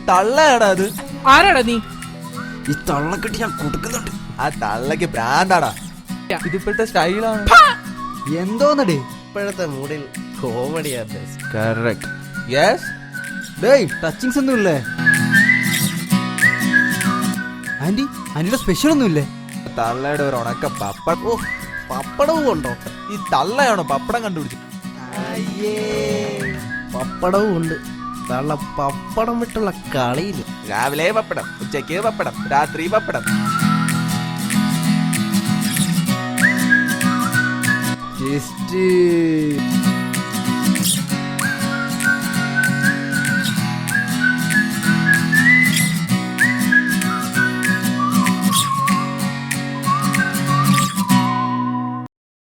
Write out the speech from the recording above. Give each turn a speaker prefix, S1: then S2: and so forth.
S1: തള്ളയാടാ അത്.
S2: ആരാടാ നീ?
S3: ഈ തള്ളക്കെട്ടി ഞാൻ കൊടുക്കുന്നുണ്ട്.
S1: ആ തള്ളക്ക് ഭ്രാന്താടാ. ഇതിപ്പോഴത്തെ സ്റ്റൈലാണ്.
S3: എന്തോന്നടേ
S4: ഇപ്പോഴത്തെ മൂഡിൽ കോമഡിയാ ബെസ്റ്റ്.
S1: കറക്റ്റ്. യെസ്.
S3: ഡേയ് ടച്ചിങ്സ് ഒന്നും ഇല്ലേ? ആന്റിയുടെ സ്പെഷ്യൽ ഒന്നും ഇല്ലേ?
S1: തള്ളയുടെ ഒരു ഉണക്ക പപ്പടം.
S4: ഓ, പപ്പടവും ഉണ്ടോ?
S1: ഈ തള്ളയാണോ പപ്പടം കണ്ടുപിടിച്ചു?
S4: പപ്പടവും ഉണ്ട്. തള്ള പപ്പടം വിട്ടുള്ള കളിയില്ല.
S1: രാവിലെ പപ്പടം, ഉച്ചയ്ക്ക് പപ്പടം, രാത്രി പപ്പടം.
S3: ടേസ്റ്റ്.